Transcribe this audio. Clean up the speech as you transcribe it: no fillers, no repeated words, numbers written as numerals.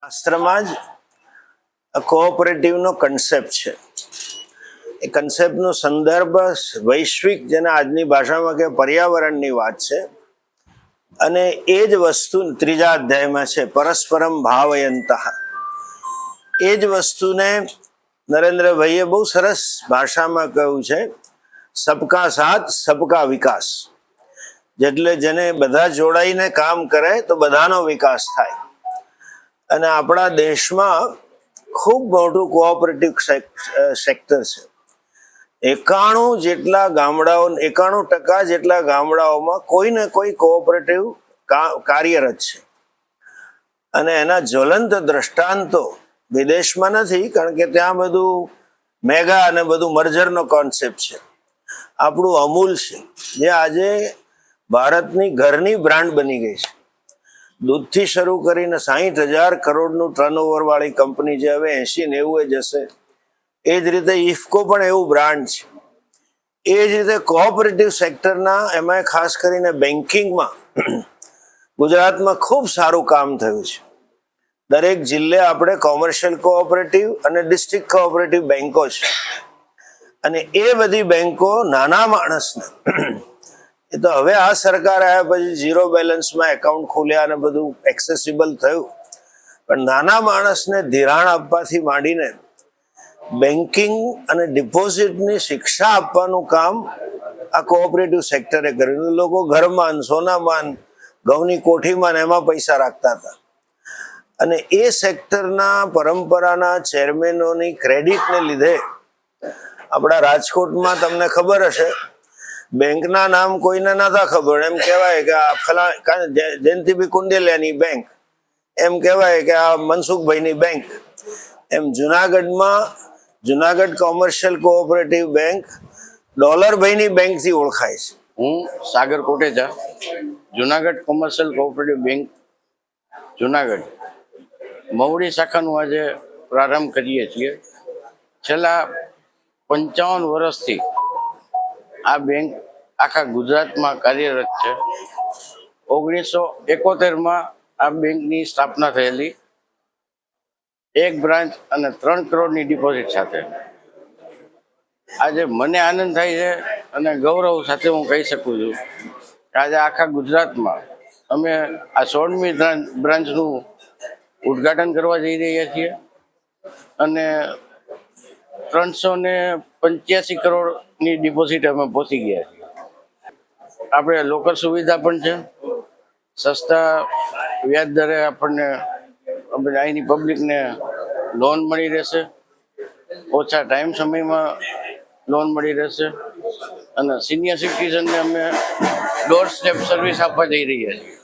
શાસ્ત્રમાં જ કોઓપરેટિવનો કન્સેપ્ટ છે. એ કન્સેપ્ટનો સંદર્ભ વૈશ્વિક, જેને આજની ભાષામાં કે પર્યાવરણની વાત છે. અને એ જ વસ્તુ ત્રીજા અધ્યાયમાં છે, પરસ્પરમ ભાવયંતઃ. એ જ વસ્તુને નરેન્દ્રભાઈએ બહુ સરસ ભાષામાં કહ્યું છે, સબકા સાથ સબકા વિકાસ. જેટલે જેને બધા જોડાઈને કામ કરે તો બધાનો વિકાસ થાય. અને આપણા દેશમાં ખૂબ મોટું કોઓપરેટિવ સેક્ટર છે. 91% જેટલા ગામડાઓમાં કોઈ ને કોઈ કોઓપરેટિવ કાર્યરત છે. અને એના જ્વલંત દ્રષ્ટાંતો વિદેશમાં નથી, કારણ કે ત્યાં બધું મેગા અને બધું મર્જરનો કોન્સેપ્ટ છે. આપણું અમૂલ છે, જે આજે ભારતની ઘરની બ્રાન્ડ બની ગઈ છે. દૂધથી શરૂ કરીને 60,000 કરોડનું ટર્નઓવર વાળી કંપની જે હવે 80-90 જશે. એ જ રીતે ઇફકો પણ એવું બ્રાન્ડ છે. એ જ રીતે કોઓપરેટિવ સેક્ટરના, એમાં ખાસ કરીને બેન્કિંગમાં ગુજરાતમાં ખૂબ સારું કામ થયું છે. દરેક જિલ્લે આપણે કોમર્શિયલ કોઓપરેટિવ અને ડિસ્ટ્રિક્ટ કોઓપરેટિવ બેન્કો છે. અને એ બધી બેન્કો નાના માણસને, એ તો હવે આ સરકાર આવ્યા પછી ઝીરો બેલેન્સમાં એકાઉન્ટ ખોલ્યા અને બધું એક્સેસિબલ થયું, પણ નાના માણસને ધિરાણ આપવાથી માંડીને બેન્કિંગ અને ડિપોઝિટની શિક્ષા આપવાનું કામ આ કોઓપરેટિવ સેક્ટરે કર્યું. લોકો ઘરમાં, સોનામાં, ઘઉંની કોઠીમાં એમાં પૈસા રાખતા હતા. અને એ સેક્ટરના પરંપરાના ચેરમેનોની ક્રેડિટને લીધે આપણા રાજકોટમાં તમને ખબર હશે, બેંકના નામ કોઈને નતા ખબર. એમ કહેવાય કે આ જયંતિભાઈ કુંડેલિયાની બેંક, એમ કહેવાય કે આ મનસુખભાઈની બેંક. એમ જુનાગઢ કોમર્શિયલ કોઓપરેટિવ બેંક ડોલરભાઈની બેંકથી ઓળખાય છે. હું Sagar Kotecha, Junagadh commercial cooperative bank Junagadh Mavdi શાખાનું આજે પ્રારંભ કરીએ છીએ. છેલ્લા 55 વર્ષથી આ બેંક આખા ગુજરાતમાં કાર્યરત છે. 1971માં આ બેંકની સ્થાપના થયેલી, 1 બ્રાન્ચ અને 3 કરોડની ડિપોઝિટ સાથે. આજે મને આનંદ થાય છે અને ગૌરવ સાથે હું કહી શકું છું કે આજે આખા ગુજરાતમાં અમે આ 16મી બ્રાન્ચનું ઉદ્ઘાટન કરવા જઈ રહ્યા છીએ. અને 385 કરોડની ડિપોઝિટ અમે પહોંચી ગયા છીએ. આપણે લોકર સુવિધા પણ છે. સસ્તા વ્યાજ દરે આપણને અહીંની પબ્લિકને લોન મળી રહેશે. ઓછા ટાઈમ સમયમાં લોન મળી રહેશે. અને સિનિયર સિટીઝનને અમે ડોર સ્ટેપ સર્વિસ આપવા જઈ રહ્યા છીએ.